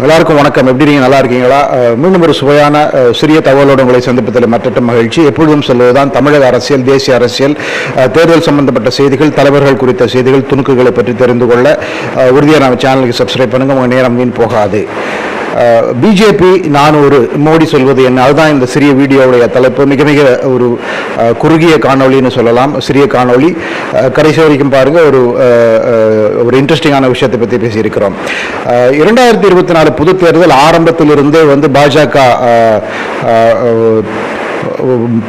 எல்லாருக்கும் வணக்கம். எப்படி இருக்கீங்க? நல்லா இருக்கீங்களா? மீண்டும் ஒரு சுவையான சிறிய தகவலோடு உங்களை சந்திப்பதில் மற்ற மகிழ்ச்சி. எப்பொழுதும் சொல்வதுதான் தமிழக அரசியல், தேசிய அரசியல், தேர்தல் சம்பந்தப்பட்ட செய்திகள், தலைவர்கள் குறித்த செய்திகள், துணுக்குகளை பற்றி தெரிந்து கொள்ள உறுதியாக நம்ம சேனலுக்கு சப்ஸ்கிரைப் பண்ணுங்க. உங்கள் நேரம் வீண் போகாது. பிஜேபி 400 மோடி சொல்வது என்ன, அதுதான் இந்த சிறிய வீடியோவுடைய தலைப்பு. மிக மிக ஒரு குறுகிய காணொலின்னு சொல்லலாம், சிறிய காணொலி. கடைசி வரைக்கும் பாருங்க. ஒரு இன்ட்ரெஸ்டிங்கான விஷயத்தை பற்றி பேசியிருக்கிறோம். 2024 பொது தேர்தல் ஆரம்பத்திலிருந்தே பாஜக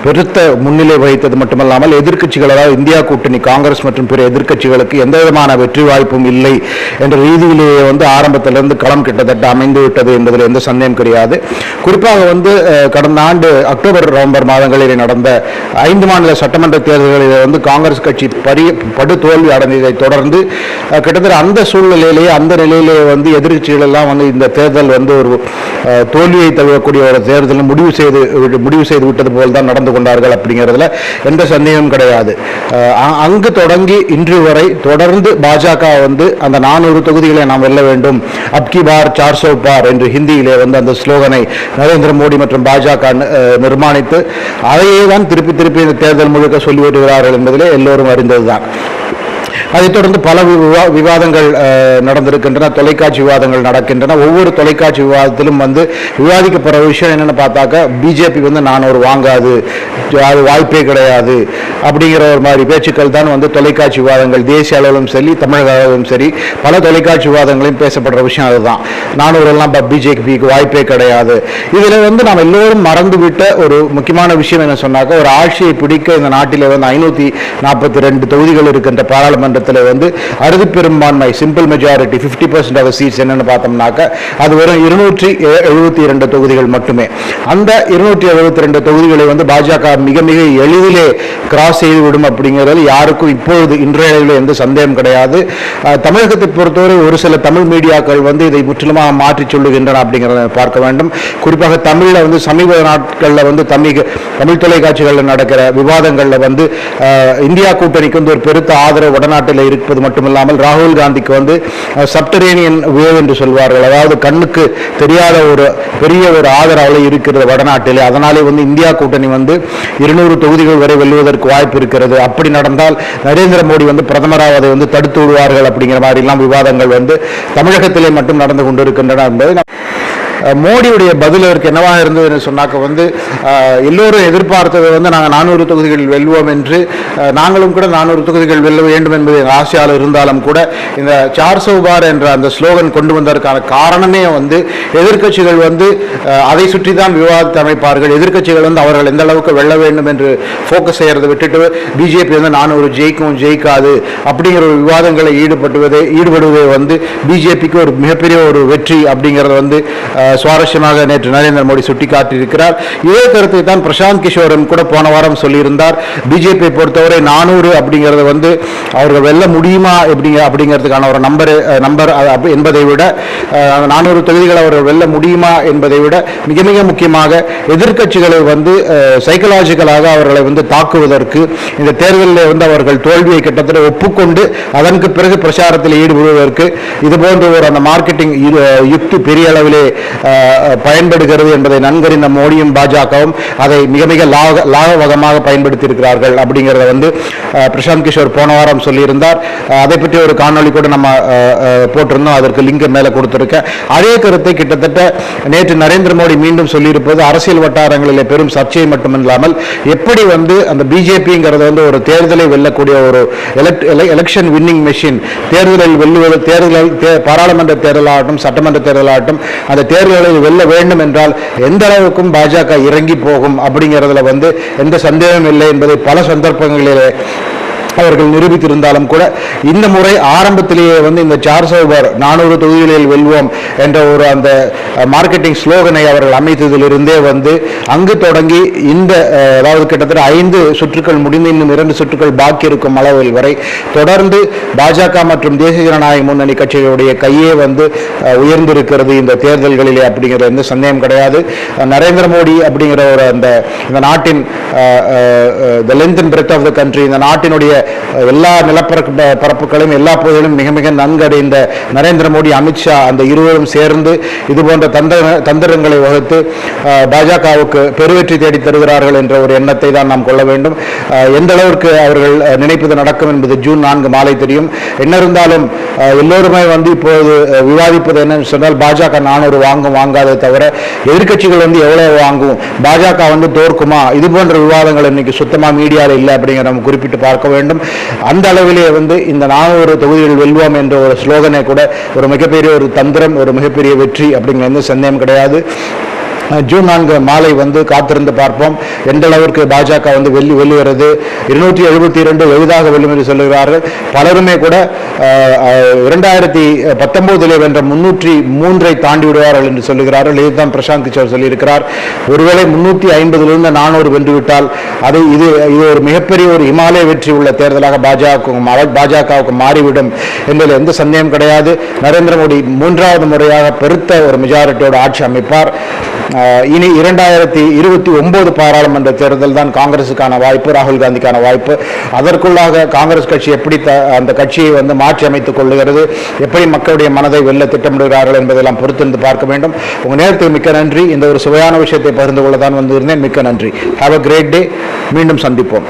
பெருத்த முன்னிலை வகித்தது மட்டுமல்லாமல் எதிர்க்கட்சிகள், அதாவது இந்தியா கூட்டணி காங்கிரஸ் மற்றும் பிற எதிர்க்கட்சிகளுக்கு எந்த விதமான வெற்றி வாய்ப்பும் இல்லை என்ற ரீதியிலேயே ஆரம்பத்திலிருந்து களம் கிட்டத்தட்ட அமைந்து விட்டது என்பதில் எந்த சந்தேகம் கிடையாது. குறிப்பாக கடந்த ஆண்டு அக்டோபர் நவம்பர் மாதங்களில் நடந்த 5 மாநில சட்டமன்ற தேர்தல்களில் காங்கிரஸ் கட்சி படு தோல்வி அடைந்ததை தொடர்ந்து கிட்டத்தட்ட அந்த சூழ்நிலையிலேயே, அந்த நிலையிலேயே எதிர்க்கட்சிகள் எல்லாம் இந்த தேர்தல் ஒரு தோல்வியை தழுவக்கூடிய ஒரு தேர்தல் முடிவு செய்து விட்டது போல் தான் நடந்து கொண்டார்கள். அப்படிங்கிறதுல எந்த சந்தேகமும் கிடையாது. அங்கு தொடங்கி இன்று வரை தொடர்ந்து பாஜக அந்த 400 தொகுதிகளை நாம் வெல்ல வேண்டும், அப்கி பார் 400 பார் என்று ஹிந்தியிலே அந்த ஸ்லோகனை நரேந்திர மோடி மற்றும் பாஜக நிர்மாணித்து அதையே தான் திருப்பி இந்த தேர்தல் முழுக்க சொல்லி வருகிறார்கள் என்பதிலே எல்லோரும் அறிந்ததுதான். அதைத் தொடர்ந்து பல விவாதங்கள் நடந்திருக்கின்றன, தொலைக்காட்சி விவாதங்கள் நடக்கின்றன. ஒவ்வொரு தொலைக்காட்சி விவாதத்திலும் விவாதிக்கப்படுற விஷயம் என்னன்னு பார்த்தாக்க, பிஜேபி 400 வாங்காது, அது வாய்ப்பே கிடையாது அப்படிங்கிற ஒரு மாதிரி பேச்சுக்கள் தான் தொலைக்காட்சி விவாதங்கள், தேசிய அளவிலும் சரி தமிழக அளவிலும் சரி பல தொலைக்காட்சி விவாதங்களையும் பேசப்படுற விஷயம் அதுதான். 400 எல்லாம் பிஜேபிக்கு வாய்ப்பே கிடையாது. இதில் நாம் எல்லோரும் மறந்துவிட்ட ஒரு முக்கியமான விஷயம் என்ன சொன்னாக்க, ஒரு ஆட்சியை பிடிக்க இந்த நாட்டில் 542 தொகுதிகள் இருக்கின்ற பாராளுமன்ற அறுதி பெரும்பான்மை, சிம்பிள் மெஜாரிட்டி 50% ஆஃப் சீட்ஸ் என்னன்னு பார்த்தோம்னாக்க அது வெறும் 272 தொகுதிகள் மட்டுமே. அந்த 272 தொகுதிகளை பாஜக மிக மிக எளிதிலே கிராஸ் செய்துவிடும் அப்படிங்கிறது யாருக்கும் இப்பொழுது இன்றைய எந்த சந்தேகம் கிடையாது. தமிழகத்தை பொறுத்தவரை ஒரு சில தமிழ் மீடியாக்கள் இதை முற்றிலுமாக மாற்றி சொல்லுகின்றன அப்படிங்கிறத பார்க்க வேண்டும். குறிப்பாக தமிழில் சமீப நாட்களில் தமிழ் தொலைக்காட்சிகளில் நடக்கிற விவாதங்களில் இந்தியா கூட்டணிக்கு ஒரு பெருத்த ஆதரவு வடநாட்டில் இருப்பது மட்டுமில்லாமல் ராகுல் காந்திக்கு சப்டரேனியன் வேவ் என்று சொல்வார்கள், அதாவது கண்ணுக்கு தெரியாத ஒரு பெரிய ஒரு ஆதரவு இருக்கிறது வடநாட்டிலே. அதனாலே இந்தியா கூட்டணி 200 தொகுதிகள் வரை வெல்வதற்கு வாய்ப்பு இருக்கிறது. அப்படி நடந்தால் நரேந்திர மோடி பிரதமராக அதை தடுத்து விடுவார்கள் அப்படிங்கிற மாதிரி எல்லாம் விவாதங்கள் தமிழகத்திலே மட்டும் நடந்து கொண்டிருக்கின்றன என்பதை மோடியுடைய பதில் அதற்கு என்னவாக இருந்தது சொன்னாக்க, எல்லோரும் எதிர்பார்த்தது நாங்கள் 400 தொகுதிகள் வெல்வோம் என்று, நாங்களும் கூட 400 தொகுதிகள் வெல்ல வேண்டும் என்பது ஆசையால் இருந்தாலும் கூட இந்த 400 பார் என்ற அந்த ஸ்லோகன் கொண்டு வந்ததற்கான காரணமே எதிர்க்கட்சிகள் அதை சுற்றி தான் விவாதத்தை அமைப்பார்கள். எதிர்க்கட்சிகள் அவர்கள் எந்த அளவுக்கு வெல்ல வேண்டும் என்று ஃபோக்கஸ் செய்யறதை விட்டுட்டு பிஜேபி 400 ஜெயிக்கும் ஜெயிக்காது அப்படிங்கிற ஒரு விவாதங்களை ஈடுபடுவதை பிஜேபிக்கு ஒரு மிகப்பெரிய ஒரு வெற்றி அப்படிங்கிறத சுவாரஸ்யமாக நேற்று நரேந்திர மோடி சுட்டிக்காட்டியிருக்கிறார். இதே கருத்தை தான் பிரசாந்த் கிஷோரும் கூட போன வாரம் சொல்லியிருந்தார். பிஜேபியை பொறுத்தவரை 400 அப்படிங்கிறது அவர்கள் வெல்ல முடியுமா அப்படிங்கிறதுக்கான ஒரு நம்பர் என்பதை விட 400 தொகுதிகள் அவர்கள் வெல்ல முடியுமா என்பதை விட மிக மிக முக்கியமாக எதிர்க்கட்சிகளை சைக்கலாஜிக்கலாக அவர்களை தாக்குவதற்கு, இந்த தேர்தலில் அவர்கள் தோல்வியை கிட்டத்தட்ட ஒப்புக்கொண்டு அதற்கு பிறகு பிரச்சாரத்தில் ஈடுபடுவதற்கு இது போன்ற ஒரு அந்த மார்க்கெட்டிங் யுக்தி பெரிய அளவிலே பயன்படுகிறது என்பதை நன்கறிந்த மோடியும் பாஜகவும் அதை மிக மிக லாகவகமாக பயன்படுத்தி இருக்கிறார்கள் அப்படிங்கிறத பிரசாந்த் கிஷோர் போன வாரம் சொல்லியிருந்தார். அதை பற்றி ஒரு காணொலி கூட நம்ம போட்டிருந்தோம், அதற்கு லிங்க் மேலே கொடுத்திருக்க. அதே கருத்தை கிட்டத்தட்ட நேற்று நரேந்திர மோடி மீண்டும் சொல்லியிருப்பது அரசியல் வட்டாரங்களிலே பெரும் சர்ச்சையை மட்டுமில்லாமல் எப்படி அந்த பிஜேபிங்கிறது ஒரு தேர்தலை வெல்லக்கூடிய ஒரு எலெக்ஷன் வின்னிங் மெஷின், தேர்தலில் வெல்லுவது, பாராளுமன்ற தேர்தலாகட்டும் சட்டமன்ற தேர்தலாகட்டும் அந்த தேர்தலில் வெல்ல வேண்டும் என்றால் எந்த அளவுக்கும் பாஜக இறங்கி போகும் அப்படிங்கிறதுல எந்த சந்தேகமும் இல்லை என்பதை பல சந்தர்ப்பங்களிலே அவர்கள் நிரூபித்திருந்தாலும் கூட இந்த முறை ஆரம்பத்திலேயே இந்த 400 பார் 400 தொகுதிகளில் வெல்வோம் என்ற ஒரு அந்த மார்க்கெட்டிங் ஸ்லோகனை அவர்கள் அமைத்ததிலிருந்தே அங்கு தொடங்கி இந்த அதாவது கிட்டத்தட்ட 5 சுற்றுக்கள் முடிந்து இன்னும் 2 சுற்றுக்கள் பாக்கி இருக்கும் அளவில் வரை தொடர்ந்து பாஜக மற்றும் தேசிய ஜனநாயக முன்னணி கட்சிகளுடைய கையே உயர்ந்திருக்கிறது இந்த தேர்தல்களிலே அப்படிங்கிற எந்த சந்தேகம் கிடையாது. நரேந்திர மோடி அப்படிங்கிற ஒரு அந்த இந்த நாட்டின் the length and breadth of the country, இந்த நாட்டினுடைய எல்லா நிலப்பரப்புகளையும் எல்லா பகுதிகளிலும் மிக மிக நன்கடைந்த நரேந்திர மோடி, அமித்ஷா அந்த இருவரும் சேர்ந்து இது போன்ற தந்திரங்களை வகுத்து பாஜகவுக்கு பெருவெற்றி தேடி தருகிறார்கள் என்ற ஒரு எண்ணத்தை தான் நாம் கொள்ள வேண்டும். எந்த அளவிற்கு அவர்கள் நினைப்பது நடக்கும் என்பது ஜூன் 4 மாலை தெரியும். என்ன இருந்தாலும் எல்லோருமே இப்போது விவாதிப்பது என்னன்னு சொன்னால், பாஜக 400 வாங்காதே தவிர எதிர்கட்சிகள் எவ்வளவு வாங்கும், பாஜக தோற்குமா, இது போன்ற விவாதங்கள் இன்னைக்கு சுத்தமா மீடியாவில் இல்லை அப்படிங்கிற நம்ம குறிப்பிட்டு பார்க்க வேண்டும். அந்த அளவிலே இந்த 400 தொகுதிகள் வெல்வோம் என்ற ஒரு ஸ்லோகனை கூட ஒரு மிகப்பெரிய ஒரு தந்திரம், ஒரு மிகப்பெரிய வெற்றி அப்படிங்கிற எந்த சந்தேகம் கிடையாது. ஜூன் 4 மாலை காத்திருந்து பார்ப்போம் எந்த அளவிற்கு பாஜக வெல்லுகிறது. 272 எளிதாக வெல்லும் என்று சொல்லுகிறார்கள். பலருமே கூட 2019 வென்ற 303 தாண்டி விடுவார்கள் என்று சொல்லுகிறார்கள். இதுதான் பிரசாந்த் கிஷோர் சொல்லியிருக்கிறார். ஒருவேளை 350 400 வென்றுவிட்டால் இது ஒரு மிகப்பெரிய ஒரு இமாலய வெற்றி உள்ள தேர்தலாக பாஜகவுக்கு மாறிவிடும் என்பதில் எந்த சந்தேகம் கிடையாது. நரேந்திர மோடி 3வது முறையாக பெருத்த ஒரு மெஜாரிட்டியோடு ஆட்சி அமைப்பார். இனி 2029 பாராளுமன்ற தேர்தல் தான் காங்கிரசுக்கான வாய்ப்பு, ராகுல் காந்திக்கான வாய்ப்பு. அதற்குள்ளாக காங்கிரஸ் கட்சி எப்படி அந்த கட்சியை மாற்றி அமைத்துக் கொள்ளுகிறது, எப்படி மக்களுடைய மனதை வெல்ல திட்டமிடுகிறார்கள் என்பதெல்லாம் பொறுத்திருந்து பார்க்க வேண்டும். உங்க நேரத்துக்கு மிக்க நன்றி. இந்த ஒரு சுவையான விஷயத்தை பகிர்ந்து கொள்ள தான் வந்திருந்தேன். மிக்க நன்றி. Have a great day. மீண்டும் சந்திப்போம்.